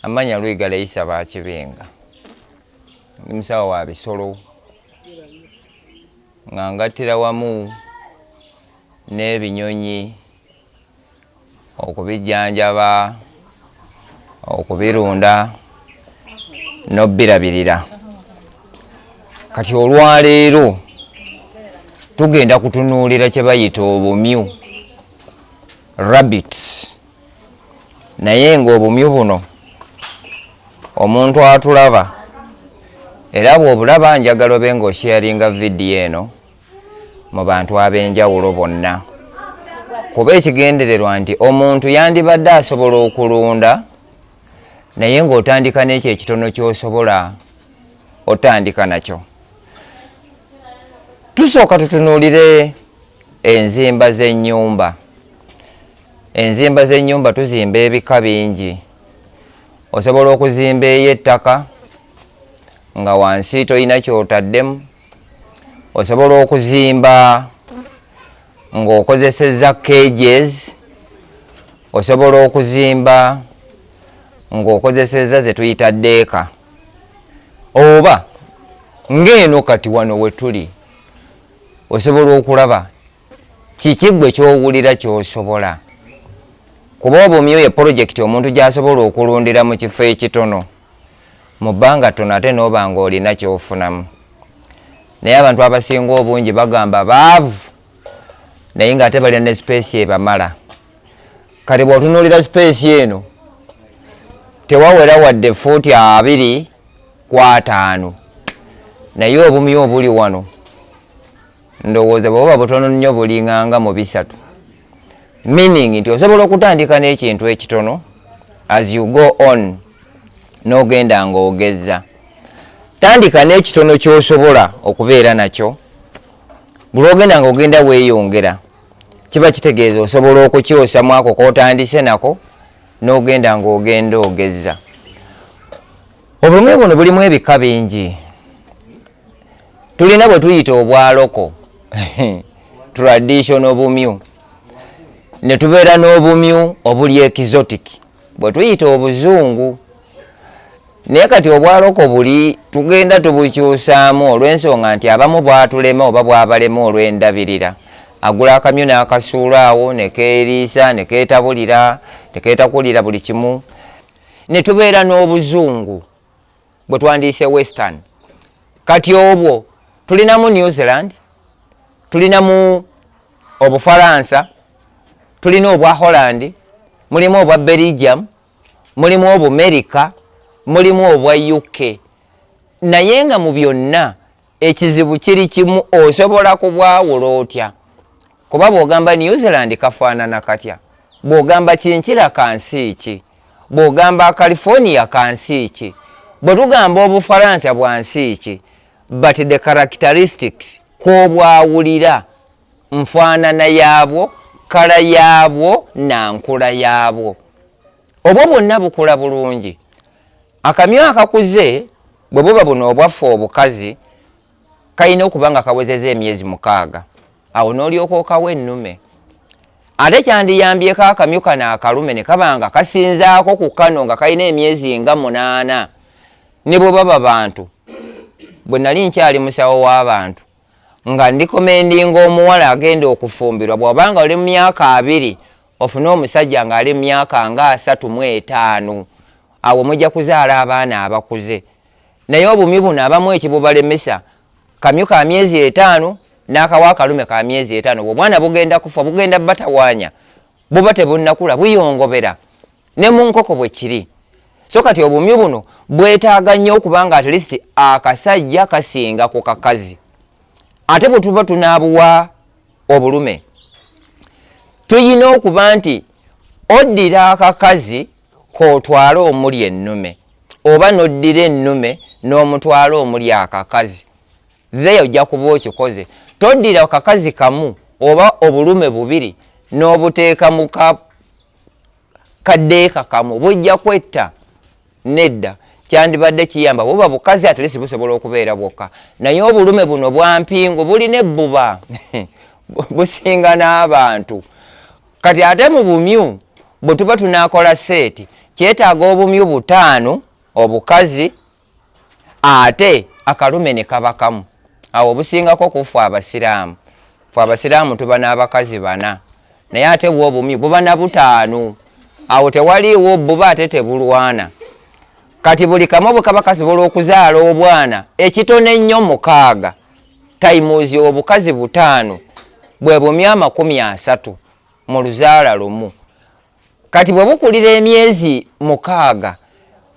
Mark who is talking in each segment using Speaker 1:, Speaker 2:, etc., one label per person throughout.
Speaker 1: Amanya Lwiga Leisa Bakibenga ndi musawo wa bisolo nga ngattira wamu n'ebinyonyi okubijjanjaba okubirunda n'obbirabirira. Kati olwaleero tugenda kutunuulira kye bayita obumyu rabbits, naye ng'obumyu buno omuntu atulaba era bw'obulaba njagala obe ng'osharinga vidiyo eno mu bantu ab'enjawulo bonna, kuba ekigendererwa nti omuntu yandibadde asobola okulunda naye ng'otandika n'ekyo ekitono ky'osobola otandika nakyo. Tusooka tutunuulire enzimba z'ennyumba. Enzimba z'ennyumba tuzimba ebika bingi. Osobola okuzimba ey'ettaka nga wansi toyina kyotaddemu. Osobola okuzimba ng'okozesezza cages. Osobola okuzimba ng'okozesezza ze tuyita deeka. Oba ng'eno kati wano we tuli osobola okulaba kiki gwe ky'owulira ky'osobola. Kuba obumyu ye pulojekiti omuntu gy'asobola okulundira mu kifo ekitono mu bbanga ttono ate n'oba ng'olina ky'ofunamu. Naye abantu abasinga obungi bagamba baavu naye ng'ate balina ne sipeesi ebamala. Kati bw'otunuulira sipeesi eno tewawera wadde fuuti 2.5, naye obumyu obuli wano ndowooza bw'oba butono nnyo bulinganga mu 3, meaning nti osobola okutandika n'ekintu ekitono as you go on n'ogenda ng'ogezza. Tandika n'ekitono ky'osobola okubeera nakyo, buli ogenda ng'ogenda weeyongera kiba kitegeeza osobola okukyosa mu ako k'otandise nako n'ogenda ng'ogenda ogezza. Obumyu buno bulimu ebika bingi. Tulina bwe tuyita obwaloko traditional bumyu, ne tubeera n'obumyu obuli exotic bwe tuyita obuzungu. Naye kati obwaloko buli tugenda tubukyusaamu olw'ensonga nti abamu bwatulema oba bwabalema olw'endabirira. Agula akamyu n'akasuula awo ne keeriisa ne keetabulira ne keetakulira buli kimu. Ne tubeera n'obuzungu bwe twandiise western. Kati obwo tulinamu New Zealand, tulinamu Obufalansa, tulina obwa Holland, mulimu obwa Belgium, mulimu Obumerica, mulimu obwa UK. Naye nga mu byonna ekizibu kiri kimu, osobola kubwawula otya. Kuba bw'ogamba New Zealand kafaanana katya, bw'ogamba Kinkira kansi ki, bw'ogamba California kansi ki, bwe tugamba Obufalansa bwa nsi ki, but the characteristics kw'obwawulira nfaanana yaabwo, kala yaabwo na nkula yaabwo. Obwo bwonna bukula bulungi. Akamyu akakuze bwe buba buno obwaffe obukazi kalina okuba nga kawezezza emyezi 6, awo n'olyoka okawa ennume. Ate kyandiyambyeko akamyu kano akalume ne kaba nga kasinzaako ku kano nga kalina emyezi nga 8. Ne bwe baba bantu, bwe nali nkyali musawo w'abantu nga ndikomendinga omuwala agenda okufumbirwa, bw'obanga oli mu myaka 2 ofune omusajja ng'ali mu myaka nga 35, awo mujja kuzaala abaana abakuze. Naye obumyu buno abamu ekibubalemesa kamyu ka myezi 5 n'akawa akalume ka myezi 5, bw'obwana bugenda kufa bugenda batawaanya buba tebunnakula buyongobera ne mu nkoko bwe kiri. So kati obumyu buno bwetaaga nnyo okubanga at least akasajja kasinga ku kakazi. Ate bwe tuba tunaabuwa obulume tuyina okuba nti oddira akakazi k'otwala omuli ennume, oba n'oddira ennume n'omutwala omuli akakazi. There ojja kuba okikoze. Toddira akakazi kamu oba obulume 2 n'obuteeka mu kaddeeka kamu, bujja kwetta. Nedda, kyandibadde kiyamba buba bukazi at least busobola okubeera bwokka. Naye obulume buno bwa mpingu bulina ebbuba businga n'abantu. Kati ate mu bumyu bwe tuba tunaakola seeti kyetaaga obumyu 5 obukazi ate akalume ne kaba kamu. Awo obusingako kufa abasiraamu. Fe abasiraamu tuba n'abakazi 4 naye ate bwo obumyu buba na 5. Awo tewaliiwo buba ate tebulwana. Kati buli kamu bukaba kasobola okuzaala obwana ekitone ennyo 6 times obukazi 5 bwe bumyu 30 mu luzaala lumu. Kati bwe bukulira emyezi 6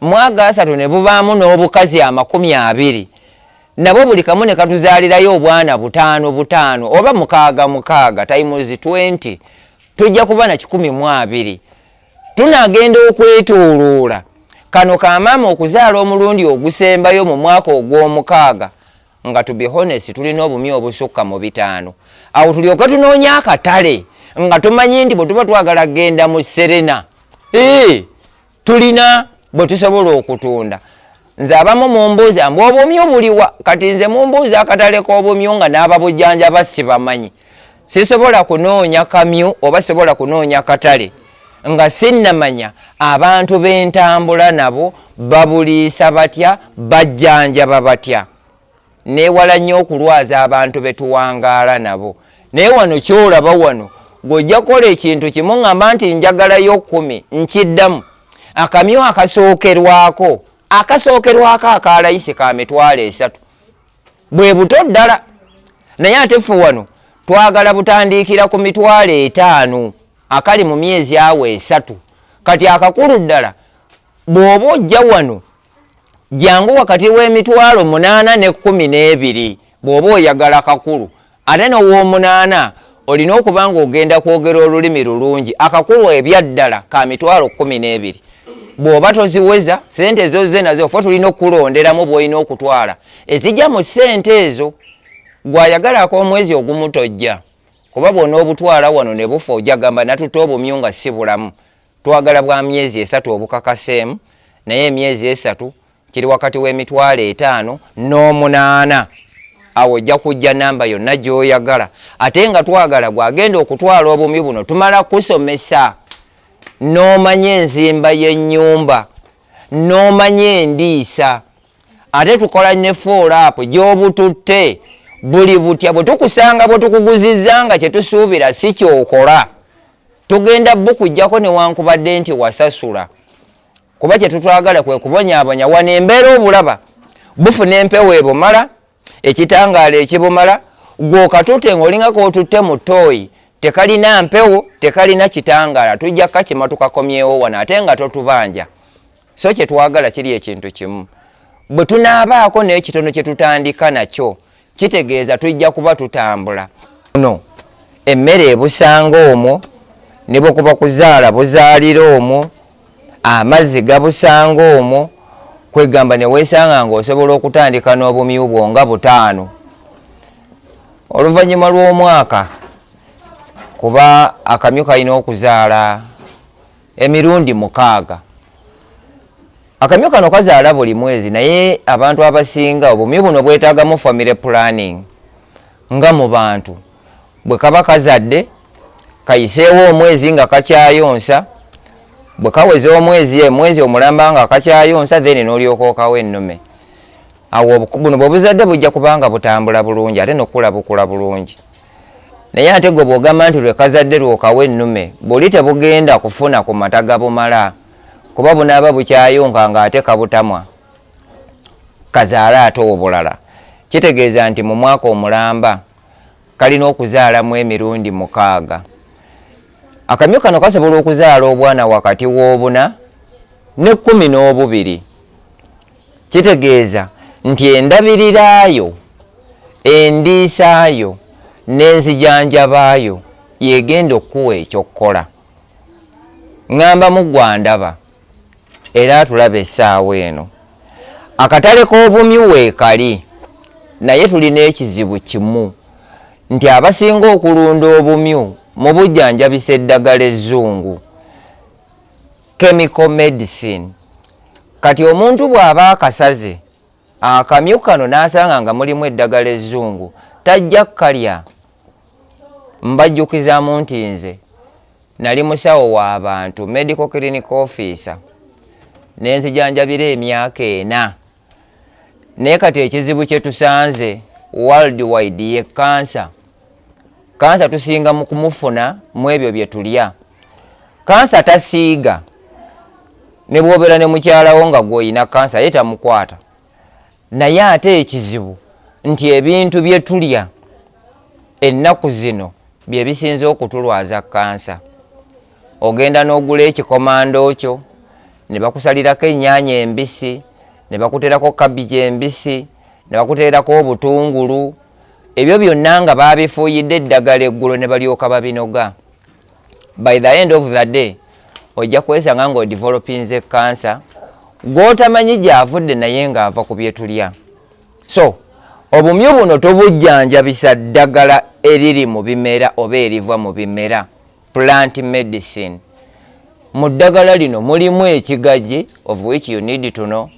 Speaker 1: mwaga 3 ne bubaamu n'obukazi 20 nabo buli kamu ne katuzaalirayo obwana 5 oba 6 times 20 tujja kuba na 120. Tunagenda okwetooloola kano kamaama okuzaala omulundi ogusembayo mu mwaka ogw'omukaaga nga to be honest tulina obumyu obusukka mu 5. Awo tulyoka tunoonya akatale nga tumanyi nti bwe tuba twagala genda mu Serena tulina bwe tusobola okutunda. Nze abamu mumbuuza mbu obumyu buliwa? Kati nze mumbuuza akatale k'obumyu nga n'ababujjanjaba sibamanyi. Sisobola kunoonya kamyu oba sisobola kunoonya katale nga sinnamanya abantu b'entambula nabo babuliisa batya, bajjanjaba batya. Neewala nnyo okulwaza abantu betuwangaala nabo. Naye wano kyolaba wano gw'ojja kukola ekintu kimu ngamba nti njagalayo 10 nkiddamu. Akamyu akasookerwako akalayisi ka mitwalo 3 bwe buto ddala. Naye ate ffe wano twagala butandiikira ku mitwalo 5 akali mu myezi awo 3. Kati akakulu ddala bw'oba ojja wano jangu wakati w'emitwalo 8 ne 12 bw'oba oyagala kakulu. Ate n'ow'omunaana olina okuba ng'ogenda kwogera olulimi lulungi. Akakulu ebyaddala ka mitwalo 12 bw'oba toziweza sente ezo ze nazo ffe tulina okulonderamu bw'olina okutwala ezijja mu ssente ezo. Gw'ayagala ak'omwezi ogumu tojja kuba bw'ona obutwala wano ne bufa ojja gamba natutte obumyu nga si bulamu. Twagala bwa myezi 3 obukakaseemu naye emyezi 3 kiri wakati w'emitwalo 5 n'omunaana. Awo ojja kujja namba yonna gy'oyagala. Ate nga twagala gwagenda okutwala obumyu buno tumala kusomesa n'omanya enzimba y'ennyumba n'omanya endiisa. Ate tukola ne follow-up gy'obututte buli butya bwe tukusanga bwe tukuguzizza nga kye tusuubira si kyokola tugenda bukujjako newankubadde nti wasasula. Kuba kye tutwagala kwe kubonyaabonya wano embeera obulaba bufuna empewo ebumala ekitangaala ekibumala gw'okatute ng'olinga k'otutte mu ttooyi tekalina mpewo tekalina kitangaala tujja kakima tukakomyewo wano ate nga totubanja. So kye twagala kiri ekintu kimu. Bwe tunaabaako n'ekitono kye tutandika nakyo kitegeeza tujja kuba tutambula. No emmere ebusanga omwo ne bwe kuba kuzaala buzaalira omwo amazzi gabusanga omwo kwegamba ne weesanga ng'osobola okutandika n'obumyu bwo nga 5 oluvannyuma lw'omwaka. Kuba akamyu kalina okuzaala emirundi 6. Akamyu kano kazaala buli mwezi naye abantu abasinga obumyu buno bwetaagamu family planning. Nga mu bantu bwe kaba kazadde kayiseewo omwezi nga kakyayonsa bwe kaweza omwezi omulamba nga kakyayonsa then n'olyoka okawo ennume. Awo buno bw'obuzadde bujja kubanga butambula bulungi ate n'okula bukula bulungi. Naye ate gwe bw'ogamba nti lwe kazadde lwokawo ennume buli tebugenda kufuna ku mata gabumala kuba bunaaba bukyayonka nga ate kabutamwa kazaala ate obulala. Kitegeeza nti mu mwaka omulamba kalina okuzaalamu emirundi 6. Akamyu kano kasobola okuzaala obwana wakati w'obuna ne 12. Kitegeeza nti endabiriraayo endiisaayo n'enzijanjabaayo yegenda okuwa ekyokkola. Ngamba mu gwandaba era tulaba essaawa eno akatale k'obumyu weekali naye tulina ekizibu kimu nti abasinga okulunda obumyu mu bujjanjabisa eddagala ezzungu chemical medicine. Kati omuntu bw'aba akasaze akamyu kano n'asanga nga mulimu eddagala ezzungu tajja kkalya. Mbajjukizaamu nti nze nali musawo w'abantu medical clinic officer nenzijanjabira emyaka 4 naye kati ekizibu kye tusanze worldwide ye kansa tusinga mu kumufuna mu ebyo bye tulya. Kansa tasiiga ne bw'obeera ne mukyalawo nga gw'oyina kansa ye tamukwata, naye ate ekizibu nti ebintu bye tulya ennaku zino bye bisinze okutulwaza kansa. Ogenda n'ogula ekikomando kyo ne bakusalirako ennyaanya embisi, ne bakuteerako kabiji embisi, ne bakuteerako obutungulu, ebyo byonna nga baabifuuyidde eddagala eggulo ne balyoka babinoga. By the end of the day ojja kwesanga ng'odevelopinze kansa gw'otamanyi gy'avudde naye ng'ava ku bye tulya. So obumyu buno tobujjanjabisa ddagala eriri mu bimera oba eriva mu bimera, plant medicine. Mu ddagala lino mulimu ekigajje of which you need to know